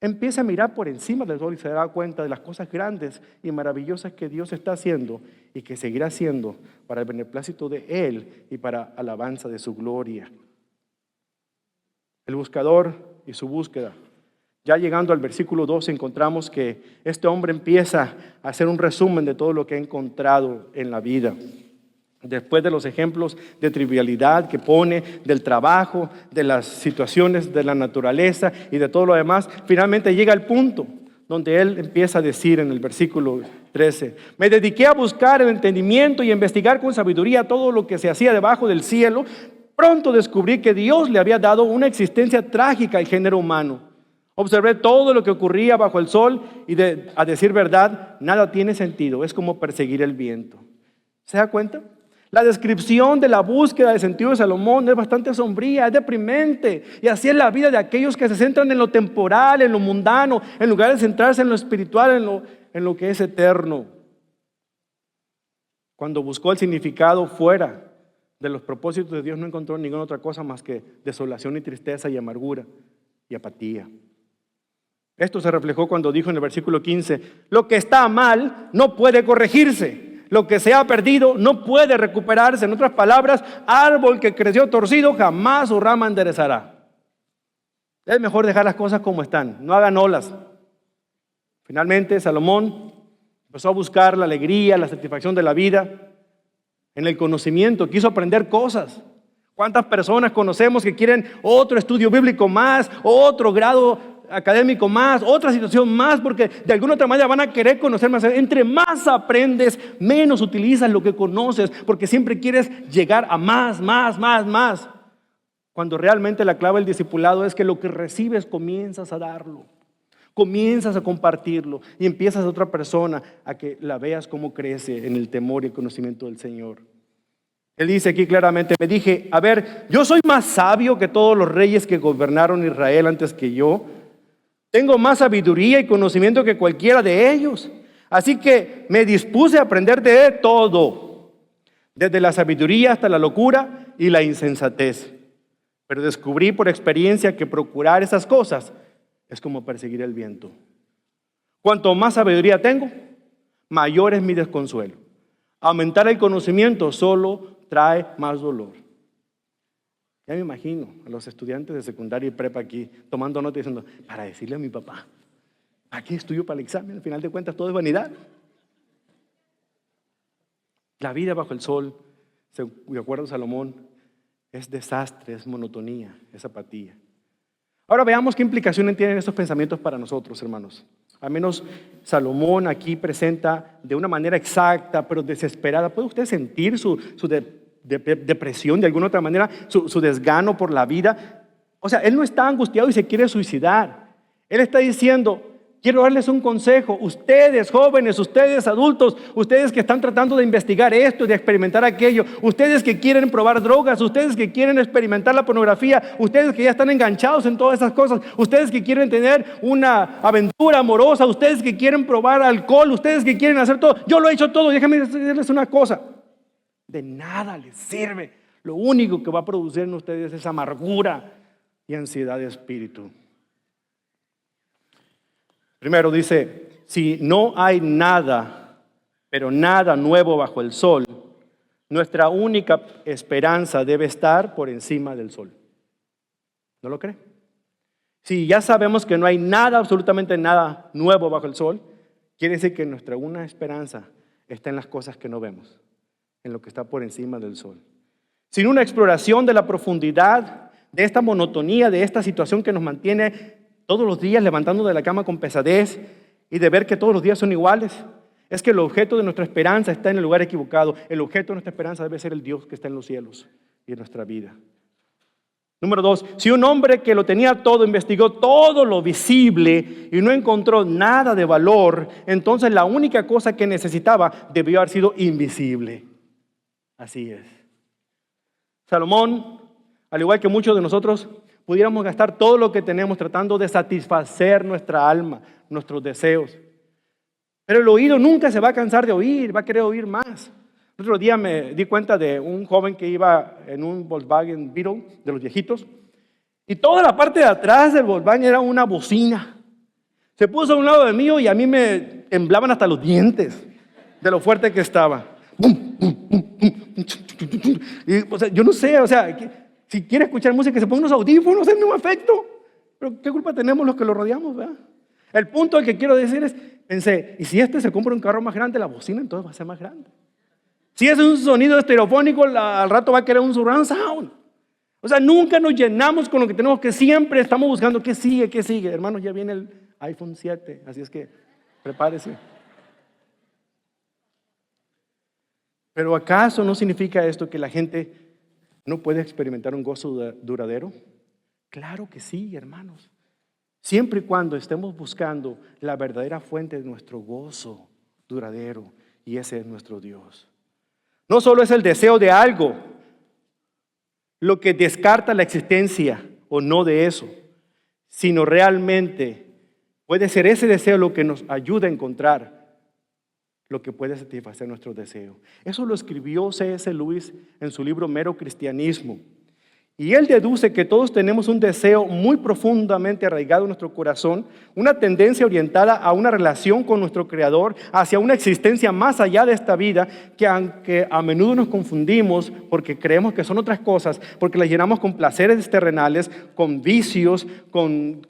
empieza a mirar por encima del sol y se dará cuenta de las cosas grandes y maravillosas que Dios está haciendo y que seguirá haciendo para el beneplácito de Él y para alabanza de su gloria. El buscador y su búsqueda. Ya llegando al versículo 2 encontramos que este hombre empieza a hacer un resumen de todo lo que ha encontrado en la vida. Después de los ejemplos de trivialidad que pone, del trabajo, de las situaciones de la naturaleza y de todo lo demás, finalmente llega al punto donde él empieza a decir en el versículo 13: me dediqué a buscar el entendimiento y a investigar con sabiduría todo lo que se hacía debajo del cielo. Pronto descubrí que Dios le había dado una existencia trágica al género humano. Observé todo lo que ocurría bajo el sol y a decir verdad, nada tiene sentido. Es como perseguir el viento. ¿Se da cuenta? La descripción de la búsqueda de sentido de Salomón es bastante sombría, es deprimente. Y así es la vida de aquellos que se centran en lo temporal, en lo mundano, en lugar de centrarse en lo espiritual, en lo que es eterno. Cuando buscó el significado fuera de los propósitos de Dios, no encontró ninguna otra cosa más que desolación y tristeza y amargura y apatía. Esto se reflejó cuando dijo en el versículo 15: lo que está mal no puede corregirse. Lo que se ha perdido no puede recuperarse. En otras palabras, árbol que creció torcido jamás su rama enderezará. Es mejor dejar las cosas como están, no hagan olas. Finalmente, Salomón empezó a buscar la alegría, la satisfacción de la vida en el conocimiento. Quiso aprender cosas. ¿Cuántas personas conocemos que quieren otro estudio bíblico más, otro grado académico más, otra situación más, porque de alguna otra manera van a querer conocer más? Entre más aprendes, menos utilizas lo que conoces, porque siempre quieres llegar a más. Cuando realmente la clave del discipulado es que lo que recibes comienzas a darlo, comienzas a compartirlo y empiezas a otra persona a que la veas cómo crece en el temor y el conocimiento del Señor. Él dice aquí claramente: me dije, a ver, yo soy más sabio que todos los reyes que gobernaron Israel antes que yo. Tengo más sabiduría y conocimiento que cualquiera de ellos. Así que me dispuse a aprender de todo, desde la sabiduría hasta la locura y la insensatez. Pero descubrí por experiencia que procurar esas cosas es como perseguir el viento. Cuanto más sabiduría tengo, mayor es mi desconsuelo. Aumentar el conocimiento solo trae más dolor. Ya me imagino a los estudiantes de secundaria y prepa aquí tomando nota y diciendo: para decirle a mi papá, aquí estudio para el examen, al final de cuentas todo es vanidad. La vida bajo el sol, de acuerdo a Salomón, es desastre, es monotonía, es apatía. Ahora veamos qué implicaciones tienen estos pensamientos para nosotros, hermanos. Al menos Salomón aquí presenta de una manera exacta, pero desesperada. ¿Puede usted sentir su depresión de alguna otra manera, su desgano por la vida? O sea, él no está angustiado y se quiere suicidar. Él está diciendo: quiero darles un consejo, ustedes jóvenes, ustedes adultos, ustedes que están tratando de investigar esto, de experimentar aquello, ustedes que quieren probar drogas, ustedes que quieren experimentar la pornografía, ustedes que ya están enganchados en todas esas cosas, ustedes que quieren tener una aventura amorosa, ustedes que quieren probar alcohol, ustedes que quieren hacer todo. Yo lo he hecho todo. Déjenme decirles una cosa: de nada les sirve. Lo único que va a producir en ustedes es amargura y ansiedad de espíritu. Primero dice: si no hay nada, pero nada nuevo bajo el sol, nuestra única esperanza debe estar por encima del sol. ¿No lo cree? Si ya sabemos que no hay nada, absolutamente nada nuevo bajo el sol, quiere decir que nuestra única esperanza está en las cosas que no vemos, en lo que está por encima del sol. Sin una exploración de la profundidad, de esta monotonía, de esta situación que nos mantiene todos los días levantando de la cama con pesadez y de ver que todos los días son iguales, es que el objeto de nuestra esperanza está en el lugar equivocado. El objeto de nuestra esperanza debe ser el Dios que está en los cielos y en nuestra vida. Número 2, si un hombre que lo tenía todo investigó todo lo visible y no encontró nada de valor, entonces la única cosa que necesitaba debió haber sido invisible. Así es. Salomón, al igual que muchos de nosotros, pudiéramos gastar todo lo que tenemos tratando de satisfacer nuestra alma, nuestros deseos. Pero el oído nunca se va a cansar de oír, va a querer oír más. El otro día me di cuenta de un joven que iba en un Volkswagen Beetle de los viejitos, y toda la parte de atrás del Volkswagen era una bocina. Se puso a un lado de mí y a mí me temblaban hasta los dientes de lo fuerte que estaba. Y, o sea, yo no sé, o sea, si quiere escuchar música, que se ponga unos audífonos, es un efecto. Pero ¿qué culpa tenemos los que lo rodeamos, verdad? El punto que quiero decir es, pensé, ¿y si se compra un carro más grande, la bocina entonces va a ser más grande? Si es un sonido estereofónico, al rato va a querer un surround sound. O sea, nunca nos llenamos con lo que tenemos, que siempre estamos buscando qué sigue, qué sigue. Hermanos, ya viene el iPhone 7, así es que prepárese. Pero ¿acaso no significa esto que la gente no puede experimentar un gozo duradero? Claro que sí, hermanos. Siempre y cuando estemos buscando la verdadera fuente de nuestro gozo duradero, y ese es nuestro Dios. No solo es el deseo de algo lo que descarta la existencia o no de eso, sino realmente puede ser ese deseo lo que nos ayuda a encontrar lo que puede satisfacer nuestro deseo. Eso lo escribió C.S. Lewis en su libro Mero Cristianismo. Y él deduce que todos tenemos un deseo muy profundamente arraigado en nuestro corazón, una tendencia orientada a una relación con nuestro Creador, hacia una existencia más allá de esta vida, que aunque a menudo nos confundimos porque creemos que son otras cosas, porque las llenamos con placeres terrenales, con vicios, con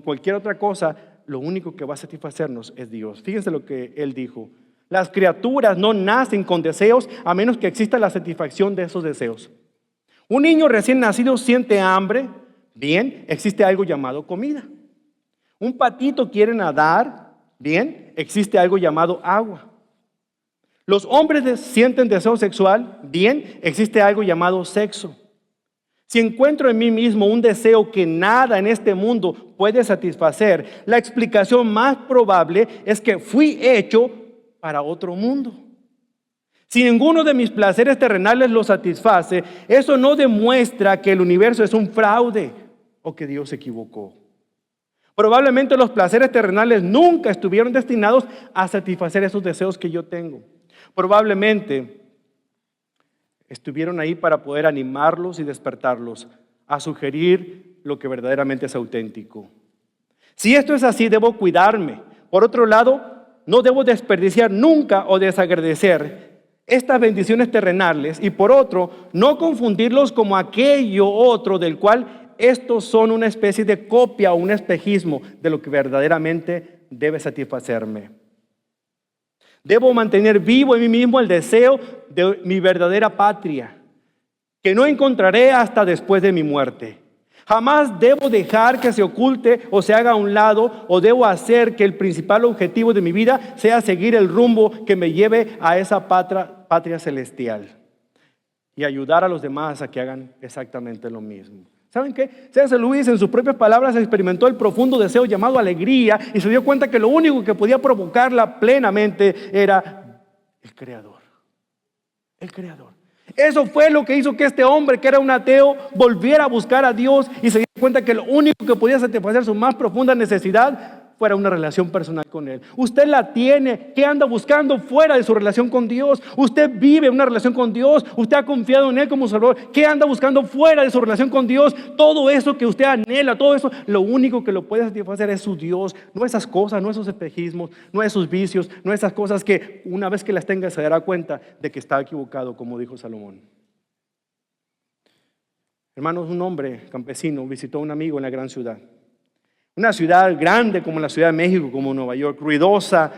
cualquier otra cosa, lo único que va a satisfacernos es Dios. Fíjense lo que él dijo: las criaturas no nacen con deseos a menos que exista la satisfacción de esos deseos. Un niño recién nacido siente hambre, bien, existe algo llamado comida. Un patito quiere nadar, bien, existe algo llamado agua. Los hombres sienten deseo sexual, bien, existe algo llamado sexo. Si encuentro en mí mismo un deseo que nada en este mundo puede satisfacer, la explicación más probable es que fui hecho para otro mundo. Si ninguno de mis placeres terrenales lo satisface, eso no demuestra que el universo es un fraude o que Dios se equivocó. Probablemente los placeres terrenales nunca estuvieron destinados a satisfacer esos deseos que yo tengo. Probablemente estuvieron ahí para poder animarlos y despertarlos a sugerir lo que verdaderamente es auténtico. Si esto es así, debo cuidarme. Por otro lado, no debo desperdiciar nunca o desagradecer estas bendiciones terrenales, y por otro, no confundirlos como aquello otro del cual estos son una especie de copia o un espejismo de lo que verdaderamente debe satisfacerme. Debo mantener vivo en mí mismo el deseo de mi verdadera patria, que no encontraré hasta después de mi muerte. Jamás debo dejar que se oculte o se haga a un lado, o debo hacer que el principal objetivo de mi vida sea seguir el rumbo que me lleve a esa patria celestial y ayudar a los demás a que hagan exactamente lo mismo. ¿Saben qué? C.S. Lewis en sus propias palabras experimentó el profundo deseo llamado alegría y se dio cuenta que lo único que podía provocarla plenamente era el Creador. El Creador. Eso fue lo que hizo que este hombre, que era un ateo, volviera a buscar a Dios y se dio cuenta que lo único que podía satisfacer su más profunda necesidad fuera una relación personal con Él. Usted la tiene. ¿Qué anda buscando fuera de su relación con Dios? Usted vive una relación con Dios. Usted ha confiado en Él como Salvador. ¿Qué anda buscando fuera de su relación con Dios? Todo eso que usted anhela, todo eso, lo único que lo puede satisfacer es su Dios. No esas cosas, no esos espejismos, no esos vicios, no esas cosas que una vez que las tenga se dará cuenta de que está equivocado, como dijo Salomón. Hermanos, un hombre campesino visitó a un amigo en la gran ciudad. Una ciudad grande como la Ciudad de México, como Nueva York, ruidosa,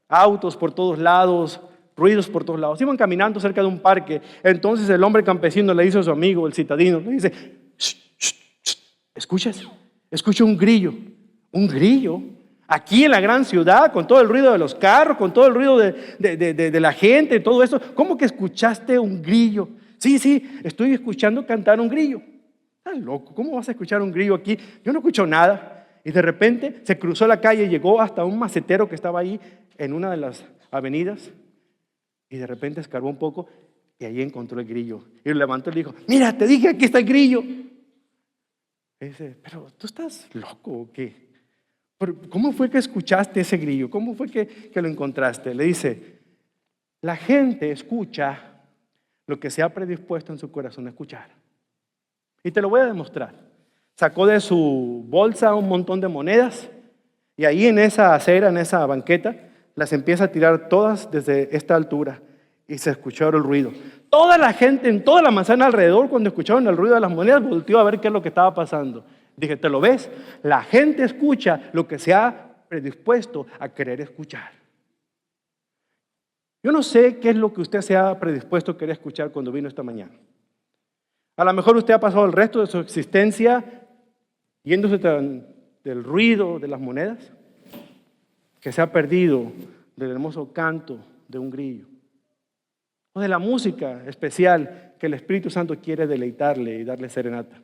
autos por todos lados, ruidos por todos lados. Iban caminando cerca de un parque. Entonces el hombre campesino le dice a su amigo, el citadino, le dice: "Shh, shh, shh, ¿escuchas? Escucho un grillo. ¿Un grillo? Aquí en la gran ciudad, con todo el ruido de los carros, con todo el ruido de la gente, todo eso. ¿Cómo que escuchaste un grillo?" Sí, estoy escuchando cantar un grillo. Estás loco, ¿cómo vas a escuchar un grillo aquí? Yo no escucho nada. Y de repente se cruzó la calle y llegó hasta un macetero que estaba ahí en una de las avenidas. Y de repente escarbó un poco y ahí encontró el grillo. Y lo levantó y le dijo: "Mira, te dije, aquí está el grillo." Y dice: "Pero tú estás loco o qué? ¿Cómo fue que escuchaste ese grillo? ¿Cómo fue que lo encontraste?" Le dice: "La gente escucha lo que se ha predispuesto en su corazón a escuchar. Y te lo voy a demostrar." Sacó de su bolsa un montón de monedas y ahí en esa acera, en esa banqueta, las empieza a tirar todas desde esta altura y se escuchó el ruido. Toda la gente en toda la manzana alrededor, cuando escucharon el ruido de las monedas, volteó a ver qué es lo que estaba pasando. Dije: "¿Te lo ves? La gente escucha lo que se ha predispuesto a querer escuchar." Yo no sé qué es lo que usted se ha predispuesto a querer escuchar cuando vino esta mañana. A lo mejor usted ha pasado el resto de su existencia yéndose del ruido de las monedas, que se ha perdido del hermoso canto de un grillo, o de la música especial que el Espíritu Santo quiere deleitarle y darle serenata.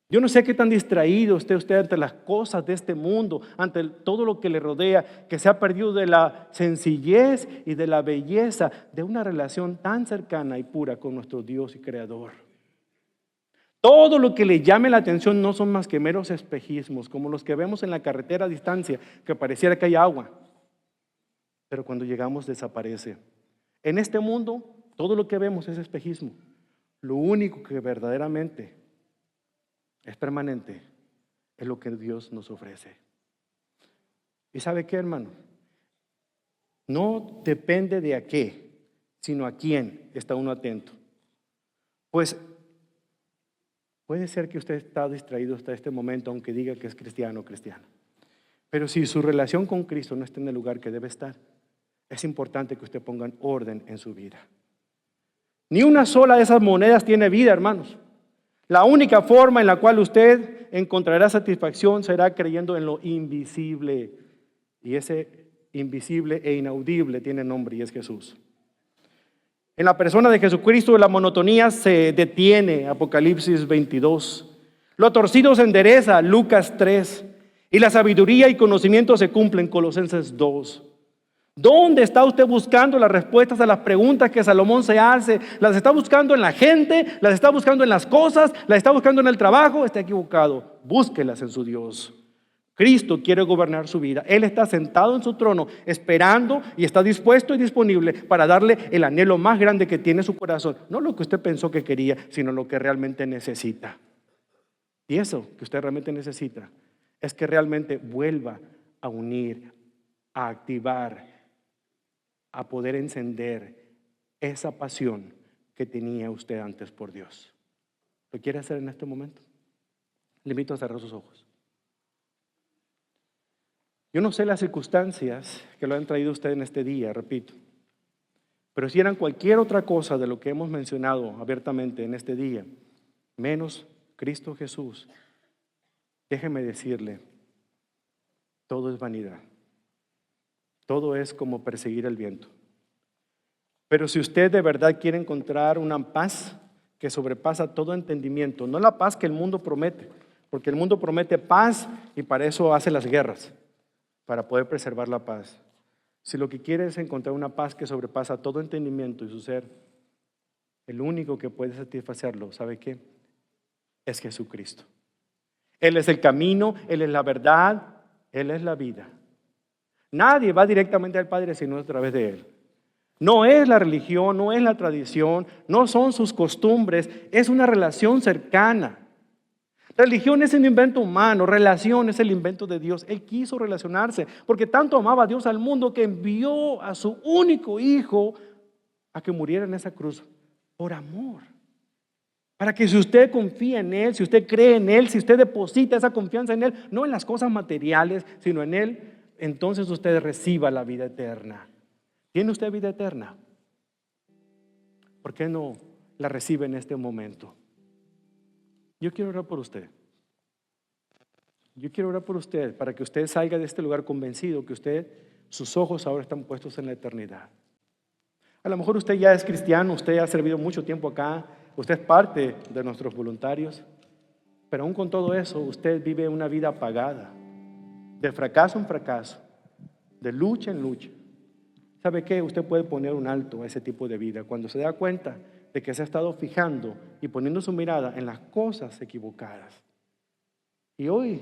Yo no sé qué tan distraído esté usted ante las cosas de este mundo, ante todo lo que le rodea, que se ha perdido de la sencillez y de la belleza de una relación tan cercana y pura con nuestro Dios y Creador. Todo lo que le llame la atención no son más que meros espejismos, como los que vemos en la carretera a distancia, que pareciera que hay agua, pero cuando llegamos desaparece. En este mundo, todo lo que vemos es espejismo. Lo único que verdaderamente es permanente es lo que Dios nos ofrece. ¿Y sabe qué, hermano? No depende de a qué, sino a quién está uno atento. Pues puede ser que usted está distraído hasta este momento, aunque diga que es cristiano o cristiana. Pero si su relación con Cristo no está en el lugar que debe estar, es importante que usted ponga en orden en su vida. Ni una sola de esas monedas tiene vida, hermanos. La única forma en la cual usted encontrará satisfacción será creyendo en lo invisible. Y ese invisible e inaudible tiene nombre y es Jesús. En la persona de Jesucristo la monotonía se detiene, Apocalipsis 22. Lo torcido se endereza, Lucas 3. Y la sabiduría y conocimiento se cumplen, Colosenses 2. ¿Dónde está usted buscando las respuestas a las preguntas que Salomón se hace? ¿Las está buscando en la gente? ¿Las está buscando en las cosas? ¿Las está buscando en el trabajo? Está equivocado. Búsquelas en su Dios. Cristo quiere gobernar su vida. Él está sentado en su trono esperando y está dispuesto y disponible para darle el anhelo más grande que tiene su corazón. No lo que usted pensó que quería, sino lo que realmente necesita. Y eso que usted realmente necesita es que realmente vuelva a unir, a activar, a poder encender esa pasión que tenía usted antes por Dios. ¿Lo quiere hacer en este momento? Le invito a cerrar sus ojos. Yo no sé las circunstancias que lo han traído usted en este día, repito, pero si eran cualquier otra cosa de lo que hemos mencionado abiertamente en este día, menos Cristo Jesús, déjeme decirle, todo es vanidad. Todo es como perseguir el viento. Pero si usted de verdad quiere encontrar una paz que sobrepasa todo entendimiento, no la paz que el mundo promete, porque el mundo promete paz y para eso hace las guerras, para poder preservar la paz. Si lo que quiere es encontrar una paz que sobrepasa todo entendimiento y su ser, el único que puede satisfacerlo, ¿sabe qué? Es Jesucristo. Él es el camino, Él es la verdad, Él es la vida. Nadie va directamente al Padre sino a través de Él. No es la religión, no es la tradición, no son sus costumbres, es una relación cercana. Religión es un invento humano, relación es el invento de Dios. Él quiso relacionarse porque tanto amaba a Dios al mundo que envió a su único hijo a que muriera en esa cruz por amor. Para que si usted confía en Él, si usted cree en Él, si usted deposita esa confianza en Él, no en las cosas materiales, sino en Él, entonces usted reciba la vida eterna. ¿Tiene usted vida eterna? ¿Por qué no la recibe en este momento? Yo quiero orar por usted. Yo quiero orar por usted para que usted salga de este lugar convencido que sus ojos ahora están puestos en la eternidad. A lo mejor usted ya es cristiano, usted ha servido mucho tiempo acá, usted es parte de nuestros voluntarios, pero aún con todo eso, usted vive una vida apagada, de fracaso en fracaso, de lucha en lucha. ¿Sabe qué? Usted puede poner un alto a ese tipo de vida cuando se da cuenta de que se ha estado fijando y poniendo su mirada en las cosas equivocadas. Y hoy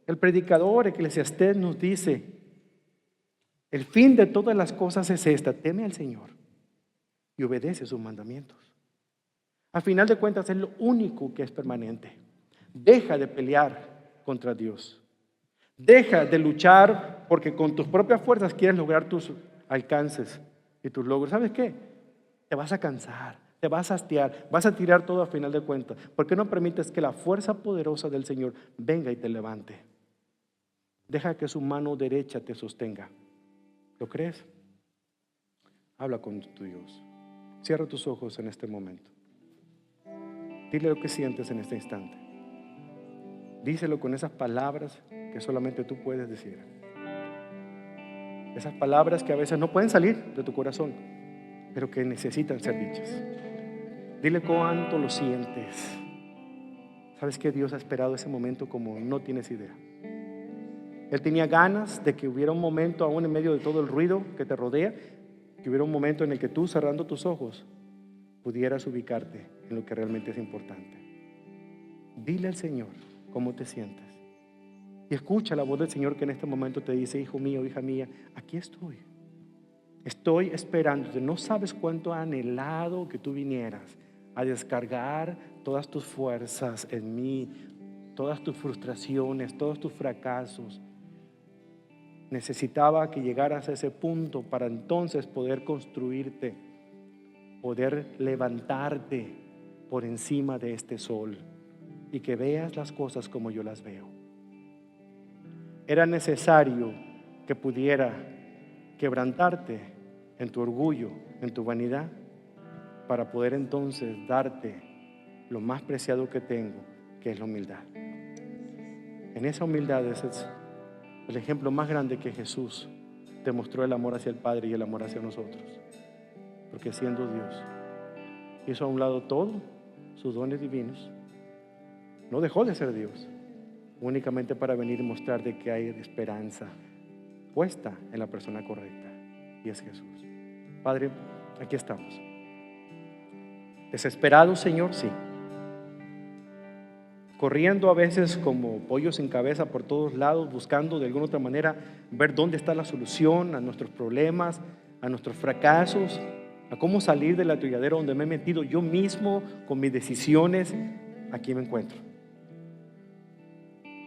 el predicador Eclesiastés nos dice, el fin de todas las cosas es esta: teme al Señor y obedece sus mandamientos. Al final de cuentas es lo único que es permanente. Deja de pelear contra Dios. Deja de luchar porque con tus propias fuerzas quieres lograr tus alcances y tus logros. ¿Sabes qué? Te vas a cansar, te vas a hastiar, vas a tirar todo a final de cuentas. ¿Por qué no permites que la fuerza poderosa del Señor venga y te levante? Deja que su mano derecha te sostenga. ¿Lo crees? Habla con tu Dios. Cierra tus ojos en este momento. Dile lo que sientes en este instante. Díselo con esas palabras que solamente tú puedes decir. Esas palabras que a veces no pueden salir de tu corazón, pero que necesitan ser dichas. Dile cuánto lo sientes. Sabes que Dios ha esperado ese momento como no tienes idea. Él tenía ganas de que hubiera un momento, aún en medio de todo el ruido que te rodea, que hubiera un momento en el que tú, cerrando tus ojos, pudieras ubicarte en lo que realmente es importante. Dile al Señor cómo te sientes y escucha la voz del Señor que en este momento te dice: hijo mío, hija mía, aquí estoy. Estoy esperándote. No sabes cuánto he anhelado que tú vinieras a descargar todas tus fuerzas en mí, todas tus frustraciones, todos tus fracasos. Necesitaba que llegaras a ese punto para entonces poder construirte, poder levantarte por encima de este sol y que veas las cosas como yo las veo. Era necesario que pudiera quebrantarte en tu orgullo, en tu vanidad, para poder entonces darte lo más preciado que tengo, que es la humildad. En esa humildad ese es el ejemplo más grande que Jesús demostró el amor hacia el Padre y el amor hacia nosotros. Porque siendo Dios, hizo a un lado todo sus dones divinos. No dejó de ser Dios, únicamente para venir y mostrar de que hay esperanza puesta en la persona correcta, y es Jesús. Padre, aquí estamos. Desesperados, Señor, sí. Corriendo a veces como pollos sin cabeza por todos lados, buscando de alguna otra manera ver dónde está la solución a nuestros problemas, a nuestros fracasos, a cómo salir del atolladero donde me he metido yo mismo con mis decisiones. Aquí me encuentro.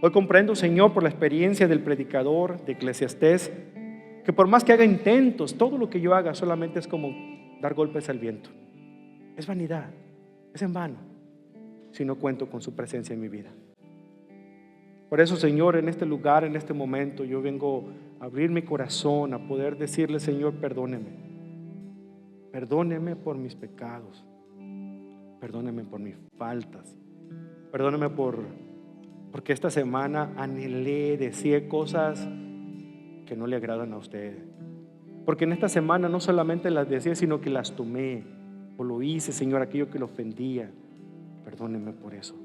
Hoy comprendo, Señor, por la experiencia del predicador de Eclesiastés, que por más que haga intentos, todo lo que yo haga solamente es como dar golpes al viento. Es vanidad, es en vano, si no cuento con su presencia en mi vida. Por eso, Señor, en este lugar, en este momento, yo vengo a abrir mi corazón, a poder decirle: Señor, perdóneme. Perdóneme por mis pecados. Perdóneme por mis faltas. Perdóneme porque esta semana anhelé decir cosas que no le agradan a usted. Porque en esta semana no solamente las decía, sino que las tomé o lo hice, Señor, aquello que lo ofendía. Perdóneme por eso.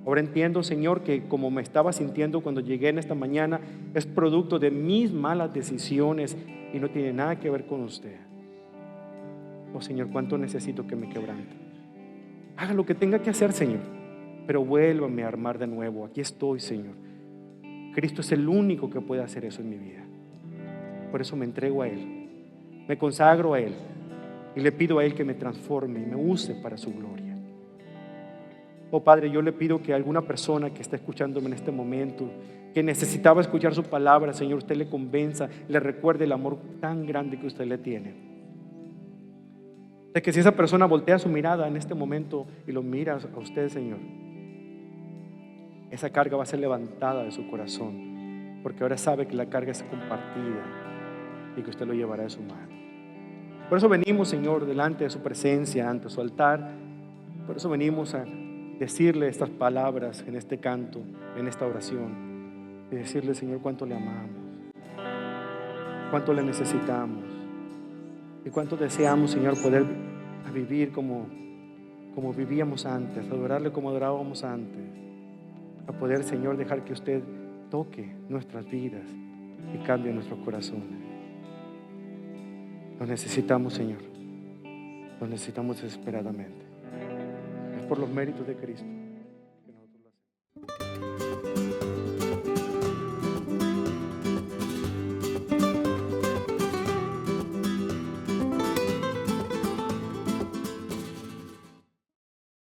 Ahora entiendo, Señor, que como me estaba sintiendo cuando llegué en esta mañana es producto de mis malas decisiones y no tiene nada que ver con usted. Oh, Señor, cuánto necesito que me quebrante. Haga lo que tenga que hacer, Señor, pero vuélvame a armar de nuevo. Aquí estoy, Señor. Cristo es el único que puede hacer eso en mi vida. Por eso me entrego a Él, me consagro a Él y le pido a Él que me transforme y me use para su gloria. Oh Padre, yo le pido que alguna persona que está escuchándome en este momento, que necesitaba escuchar su palabra, Señor, usted le convenza, le recuerde el amor tan grande que usted le tiene. De que si esa persona voltea su mirada en este momento y lo mira a usted, Señor, esa carga va a ser levantada de su corazón, porque ahora sabe que la carga es compartida y que usted lo llevará de su mano. Por eso venimos, Señor, delante de su presencia, ante su altar. Por eso venimos a decirle estas palabras en este canto, en esta oración, y decirle, Señor, cuánto le amamos, cuánto le necesitamos y cuánto deseamos, Señor, poder vivir como vivíamos antes, adorarle como adorábamos antes, a poder, Señor, dejar que usted toque nuestras vidas y cambie nuestros corazones. Lo necesitamos, Señor, lo necesitamos desesperadamente. Es por los méritos de Cristo.